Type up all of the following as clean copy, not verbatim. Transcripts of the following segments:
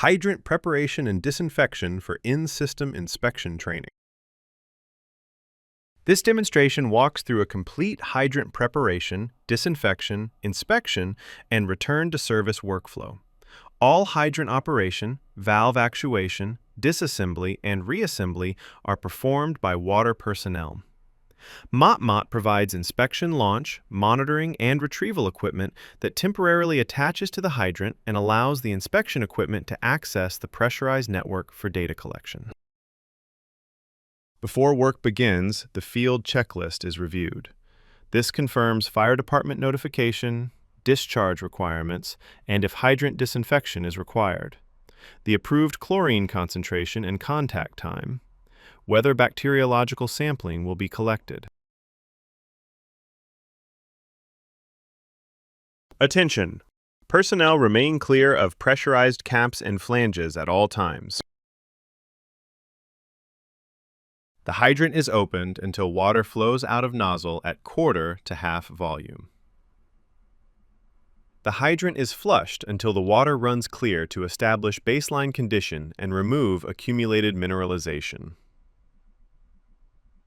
Hydrant preparation and disinfection for in-system inspection training. This demonstration walks through a complete hydrant preparation, disinfection, inspection, and return to service workflow. All hydrant operation, valve actuation, disassembly, and reassembly are performed by water personnel. Motmot provides inspection launch, monitoring, and retrieval equipment that temporarily attaches to the hydrant and allows the inspection equipment to access the pressurized network for data collection. Before work begins, the field checklist is reviewed. This confirms fire department notification, discharge requirements, and if hydrant disinfection is required, the approved chlorine concentration and contact time, whether bacteriological sampling will be collected. Attention! Personnel remain clear of pressurized caps and flanges at all times. The hydrant is opened until water flows out of nozzle at quarter to half volume. The hydrant is flushed until the water runs clear to establish baseline condition and remove accumulated mineralization.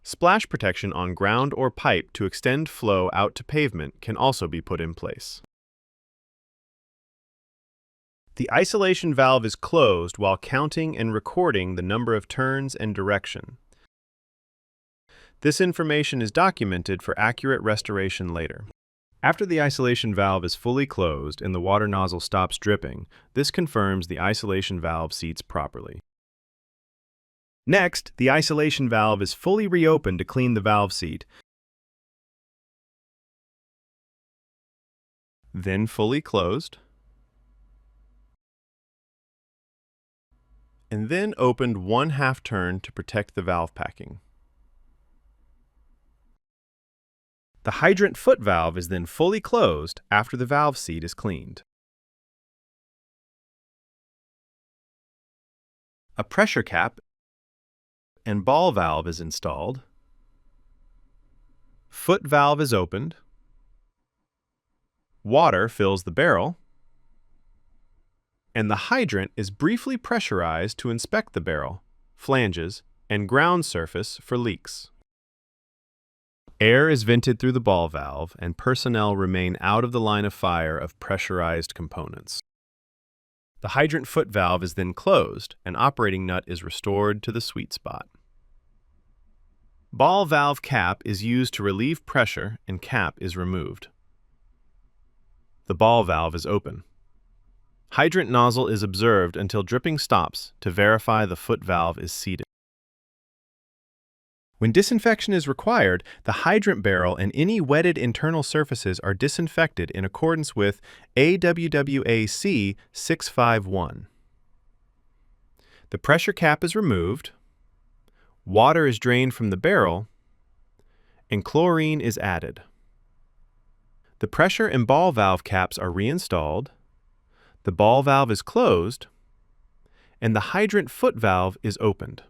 Splash protection on ground or pipe to extend flow out to pavement can also be put in place. The isolation valve is closed while counting and recording the number of turns and direction. This information is documented for accurate restoration later. After the isolation valve is fully closed and the water nozzle stops dripping, this confirms the isolation valve seats properly. Next, the isolation valve is fully reopened to clean the valve seat, then fully closed, and then opened 1/2 turn to protect the valve packing. The hydrant foot valve is then fully closed after the valve seat is cleaned. A pressure cap and ball valve is installed. Foot valve is opened. Water fills the barrel. And the hydrant is briefly pressurized to inspect the barrel, flanges, and ground surface for leaks. Air is vented through the ball valve and personnel remain out of the line of fire of pressurized components. The hydrant foot valve is then closed and operating nut is restored to the sweet spot. Ball valve cap is used to relieve pressure and cap is removed. The ball valve is open. Hydrant nozzle is observed until dripping stops to verify the foot valve is seated. When disinfection is required, the hydrant barrel and any wetted internal surfaces are disinfected in accordance with AWWAC 651. The pressure cap is removed, water is drained from the barrel, and chlorine is added. The pressure and ball valve caps are reinstalled, the ball valve is closed, and the hydrant foot valve is opened.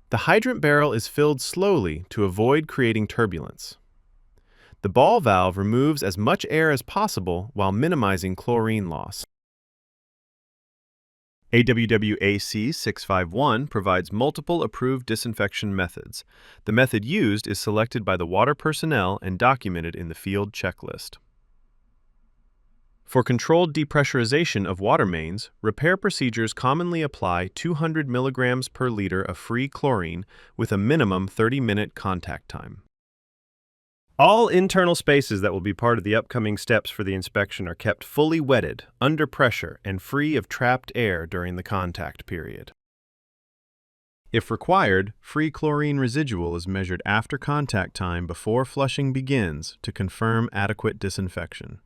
The hydrant barrel is filled slowly to avoid creating turbulence. The ball valve removes as much air as possible while minimizing chlorine loss. AWWAC 651 provides multiple approved disinfection methods. The method used is selected by the water personnel and documented in the field checklist. For controlled depressurization of water mains, repair procedures commonly apply 200 milligrams per liter of free chlorine with a minimum 30-minute contact time. All internal spaces that will be part of the upcoming steps for the inspection are kept fully wetted, under pressure, and free of trapped air during the contact period. If required, free chlorine residual is measured after contact time before flushing begins to confirm adequate disinfection.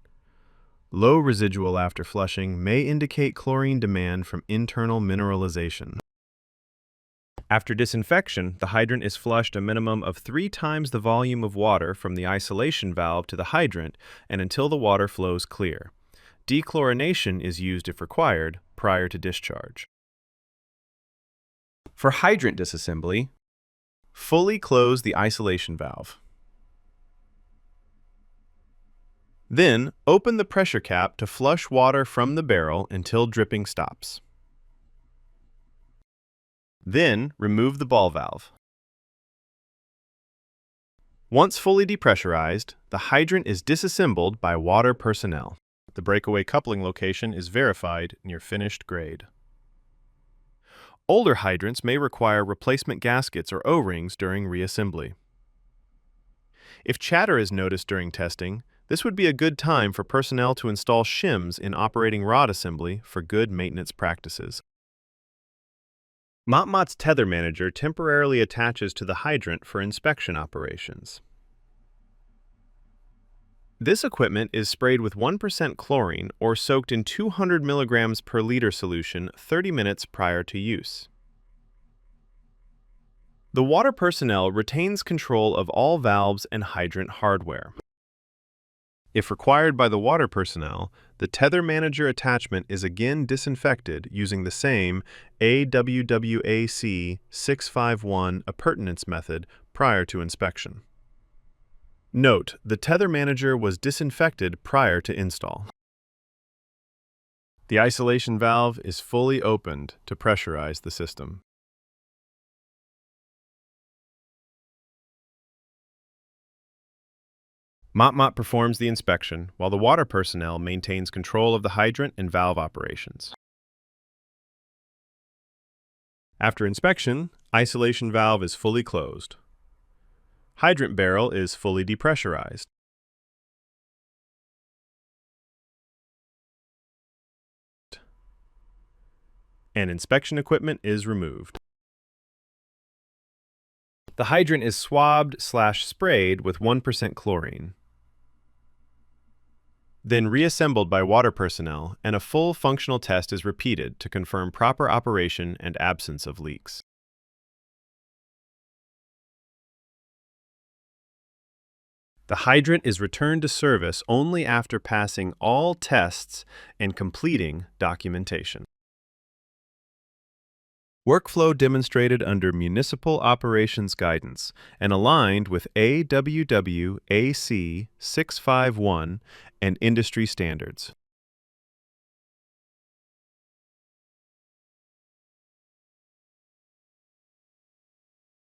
Low residual after flushing may indicate chlorine demand from internal mineralization. After disinfection, the hydrant is flushed a minimum of 3 times the volume of water from the isolation valve to the hydrant and until the water flows clear. Dechlorination is used if required prior to discharge. For hydrant disassembly, fully close the isolation valve. Then, open the pressure cap to flush water from the barrel until dripping stops. Then, remove the ball valve. Once fully depressurized, the hydrant is disassembled by water personnel. The breakaway coupling location is verified near finished grade. Older hydrants may require replacement gaskets or O-rings during reassembly. If chatter is noticed during testing, this would be a good time for personnel to install shims in operating rod assembly for good maintenance practices. Motmot's tether manager temporarily attaches to the hydrant for inspection operations. This equipment is sprayed with 1% chlorine or soaked in 200 milligrams per liter solution 30 minutes prior to use. The water personnel retains control of all valves and hydrant hardware. If required by the water personnel, the tether manager attachment is again disinfected using the same AWWAC 651 appurtenance method prior to inspection. Note, the tether manager was disinfected prior to install. The isolation valve is fully opened to pressurize the system. Motmot performs the inspection, while the water personnel maintains control of the hydrant and valve operations. After inspection, isolation valve is fully closed. Hydrant barrel is fully depressurized. And inspection equipment is removed. The hydrant is swabbed/sprayed with 1% chlorine. Then reassembled by water personnel, and a full functional test is repeated to confirm proper operation and absence of leaks. The hydrant is returned to service only after passing all tests and completing documentation. Workflow demonstrated under Municipal Operations Guidance and aligned with AWWAC 651 and industry standards.